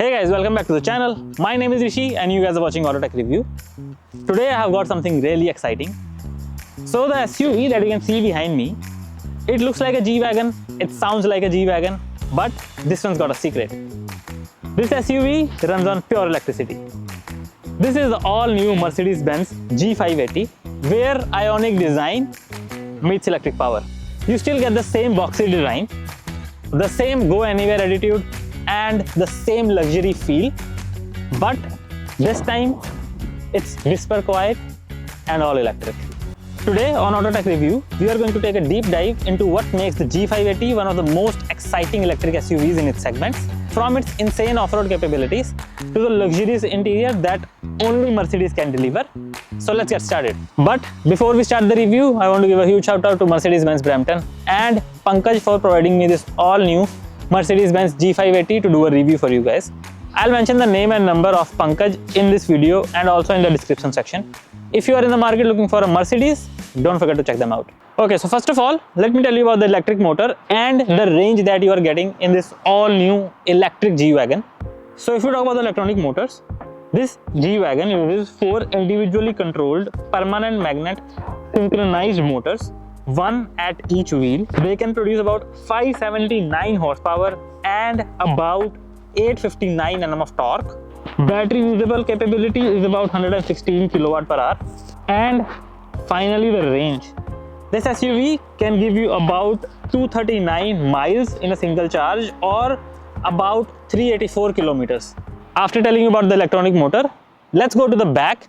Hey guys, welcome back to the channel. My name is Rishi and you guys are watching AutoTech review. Today I have got something really exciting. So the SUV that you can see behind me, it looks like a G-Wagon, it sounds like a G-Wagon, but this one's got a secret. This SUV runs on pure electricity. This is the all-new Mercedes-Benz G580, where Ionic design meets electric power. You still get the same boxy design, the same go-anywhere attitude, and the same luxury feel, but this time it's whisper quiet and all electric. Today on AutoTech review, we are going to take a deep dive into what makes the G580 one of the most exciting electric SUVs in its segments, from its insane off-road capabilities to the luxurious interior that only Mercedes can deliver. So let's get started. But before we start the review, I want to give a huge shout out to Mercedes-Benz Brampton and Pankaj for providing me this all-new Mercedes-Benz G580 to do a review for you guys. I'll mention the name and number of Pankaj in this video and also in the description section. If you are in the market looking for a Mercedes, don't forget to check them out. Okay, so first of all, let me tell you about the electric motor and the range that you are getting in this all-new electric G-Wagon. So if you talk about the electronic motors, this G-Wagon uses 4 individually controlled permanent magnet synchronized motors, one at each wheel. They can produce about 579 horsepower and about 859 Nm of torque. Battery usable capability is about 116 kW per hour. And finally, the range. This SUV can give you about 239 miles in a single charge or about 384 kilometers. After telling you about the electronic motor, let's go to the back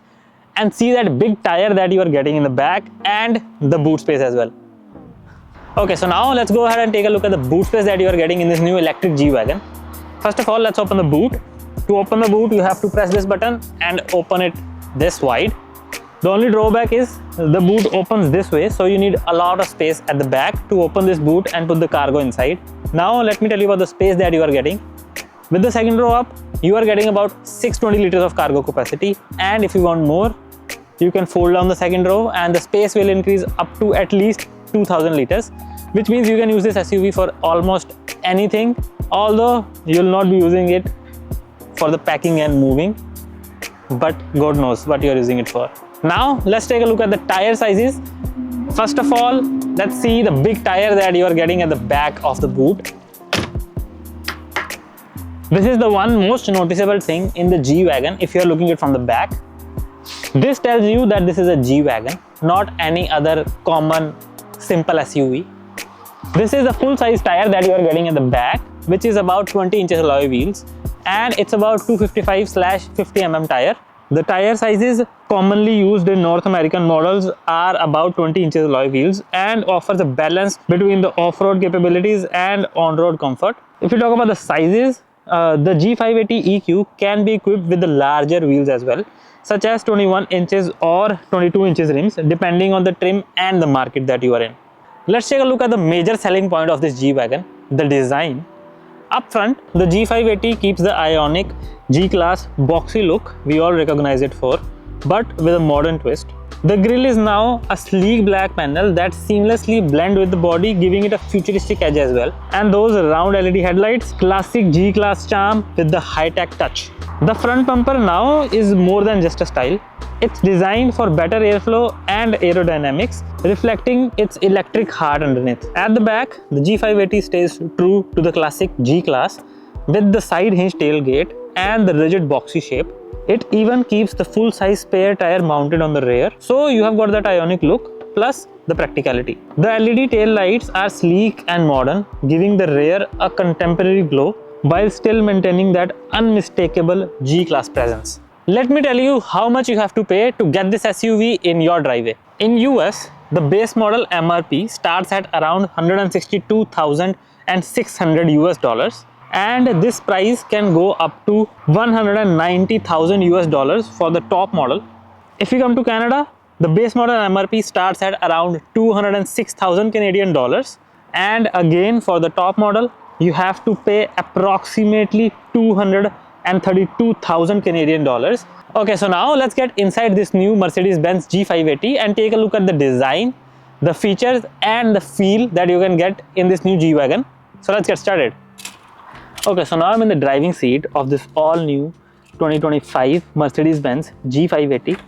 and see that big tire that you are getting in the back and the boot space as well. Okay, so now let's go ahead and take a look at the boot space that you are getting in this new electric G-Wagon. First of all, let's open the boot. To open the boot, you have to press this button and open it this wide. The only drawback is the boot opens this way, so you need a lot of space at the back to open this boot and put the cargo inside. Now let me tell you about the space that you are getting. With the second row up, you are getting about 620 liters of cargo capacity, and if you want more, you can fold down the second row and the space will increase up to at least 2000 liters, which means you can use this SUV for almost anything, although you will not be using it for the packing and moving, but God knows what you are using it for. Now let's take a look at the tire sizes. First of all, let's see the big tire that you are getting at the back of the boot. This is the one most noticeable thing in the G-Wagon if you are looking at it from the back. This tells you that this is a G-Wagon, not any other common simple SUV. This is the full size tire that you are getting at the back, which is about 20 inches alloy wheels, and it's about 255/50 mm tire. The tire sizes commonly used in North American models are about 20 inches alloy wheels and offers a balance between the off-road capabilities and on-road comfort. If you talk about the sizes, the G580 EQ can be equipped with the larger wheels as well, such as 21 inches or 22 inches rims, depending on the trim and the market that you are in. Let's take a look at the major selling point of this G-Wagon, the design. Up front, the G580 keeps the Ionic G-Class boxy look we all recognize it for, but with a modern twist. The grille is now a sleek black panel that seamlessly blends with the body, giving it a futuristic edge as well. And those round LED headlights, classic G-Class charm with the high-tech touch. The front bumper now is more than just a style. It's designed for better airflow and aerodynamics, reflecting its electric heart underneath. At the back, the G580 stays true to the classic G-Class with the side hinge tailgate and the rigid boxy shape. It even keeps the full-size spare tire mounted on the rear, so you have got that Ionic look plus the practicality. The LED tail lights are sleek and modern, giving the rear a contemporary glow while still maintaining that unmistakable G-Class presence. Let me tell you how much you have to pay to get this SUV in your driveway. In US, the base model MRP starts at around $162,600 US, and this price can go up to $190,000 US for the top model. If you come to Canada, the base model MRP starts at around 206,000 Canadian dollars, and again for the top model you have to pay approximately 232,000 Canadian dollars. Okay, so now let's get inside this new Mercedes-Benz G580 and take a look at the design, the features and the feel that you can get in this new G-Wagon. So let's get started. Okay, so now I'm in the driving seat of this all new 2025 Mercedes-Benz G580.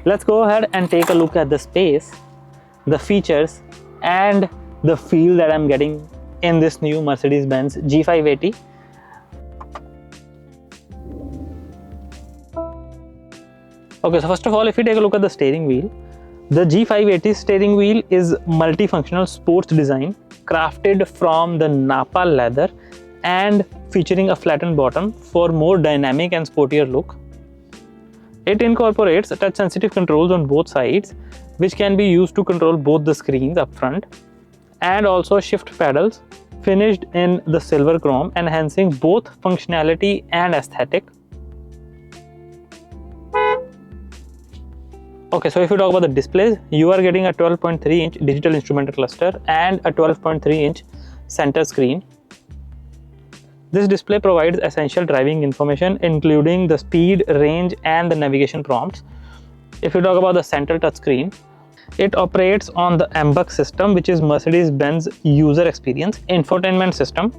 Let's go ahead and take a look at the space, the features, and the feel that I'm getting in this new Mercedes-Benz G580. Okay, so first of all, if you take a look at the steering wheel, the G580 steering wheel is multifunctional sports design, crafted from the Napa leather and featuring a flattened bottom for more dynamic and sportier look. It incorporates touch-sensitive controls on both sides, which can be used to control both the screens up front, and also shift pedals finished in the silver chrome, enhancing both functionality and aesthetic. Okay, so if you talk about the displays, you are getting a 12.3-inch digital instrument cluster and a 12.3-inch center screen. This display provides essential driving information, including the speed, range, and the navigation prompts. If you talk about the center touchscreen, it operates on the MBUX system, which is Mercedes-Benz User Experience Infotainment System.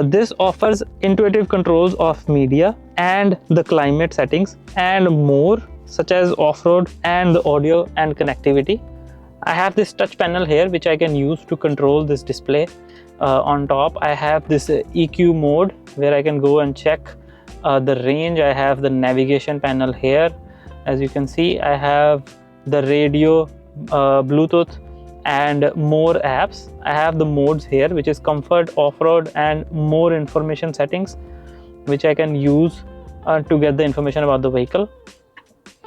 This offers intuitive controls of media and the climate settings and more, such as off-road and the audio and connectivity. I have this touch panel here, which I can use to control this display. On top, I have this EQ mode where I can go and check the range. I have the navigation panel here. As you can see, I have the radio, Bluetooth, and more apps. I have the modes here, which is comfort, off-road, and more information settings, which I can use to get the information about the vehicle.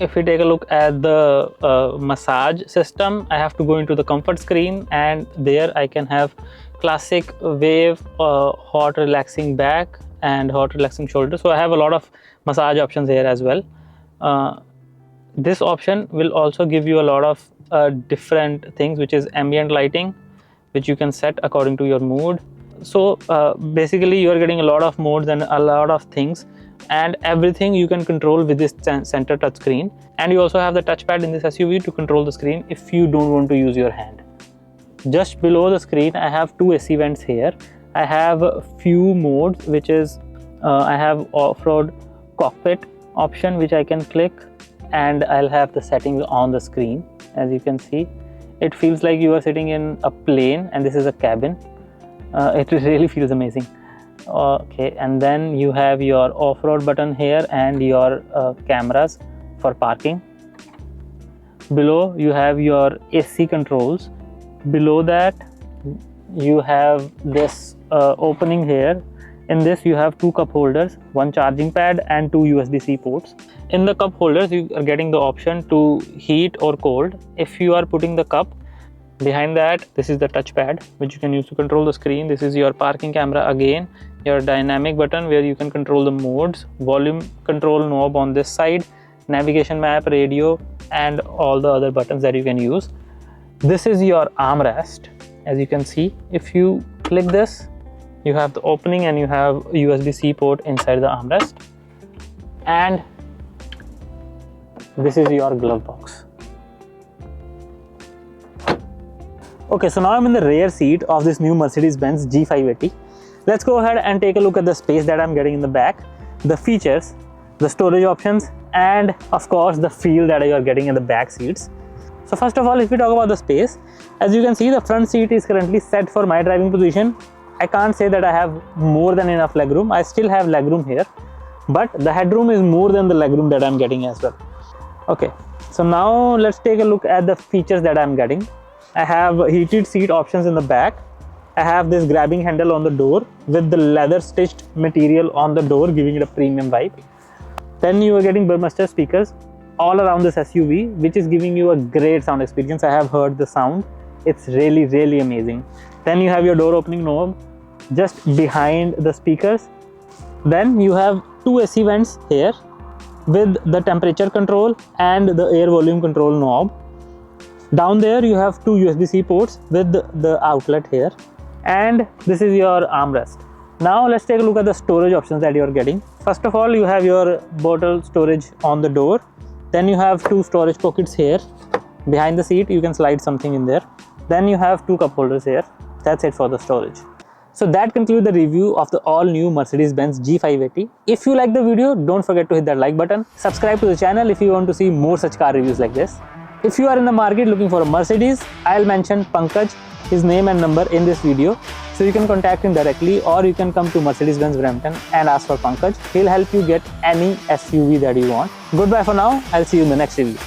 If we take a look at the massage system, I have to go into the comfort screen, and there I can have classic, wave, hot relaxing back, and hot relaxing shoulder. So I have a lot of massage options here as well. This option will also give you a lot of different things, which is ambient lighting, which you can set according to your mood. So basically you are getting a lot of modes and a lot of things, and everything you can control with this center touch screen. And you also have the touchpad in this SUV to control the screen if you don't want to use your hand. Just below the screen, I have two AC vents here. I have a few modes, which is I have off-road cockpit option, which I can click, and I'll have the settings on the screen. As you can see, it feels like you are sitting in a plane and this is a cabin. It really feels amazing. Okay, and then you have your off-road button here and your cameras for parking. Below you have your AC controls. Below that you have this opening here. In this you have two cup holders, one charging pad and two USB-C ports. In the cup holders you are getting the option to heat or cold. If you are putting the cup behind that, this is the touchpad which you can use to control the screen. This is your parking camera again, your dynamic button where you can control the modes, volume control knob on this side, navigation map, radio, and all the other buttons that you can use. This is your armrest. As you can see, if you click this, you have the opening and you have USB-C port inside the armrest, and this is your glove box. Okay, so now I'm in the rear seat of this new Mercedes-Benz G580. Let's go ahead and take a look at the space that I'm getting in the back, the features, the storage options, and of course the feel that you are getting in the back seats. So first of all, if we talk about the space, as you can see, the front seat is currently set for my driving position. I can't say that I have more than enough legroom. I still have legroom here, but the headroom is more than the legroom that I'm getting as well. Okay, so now let's take a look at the features that I'm getting. I have heated seat options in the back. I have this grabbing handle on the door with the leather stitched material on the door, giving it a premium vibe. Then you are getting Burmester speakers all around this SUV, which is giving you a great sound experience. I have heard the sound. It's really amazing. Then you have your door opening knob just behind the speakers. Then you have two AC vents here with the temperature control and the air volume control knob. Down there you have two USB-C ports with the outlet here, and this is your armrest. Now let's take a look at the storage options that you are getting. First of all, you have your bottle storage on the door. Then you have two storage pockets here behind the seat. You can slide something in there. Then you have two cup holders here. That's it for the storage. So that concludes the review of the all new Mercedes-Benz G580. If you like the video, don't forget to hit that like button. Subscribe to the channel if you want to see more such car reviews like this. If you are in the market looking for a Mercedes, I'll mention Pankaj, his name and number in this video. So you can contact him directly, or you can come to Mercedes-Benz Brampton and ask for Pankaj. He'll help you get any SUV that you want. Goodbye for now. I'll see you in the next review.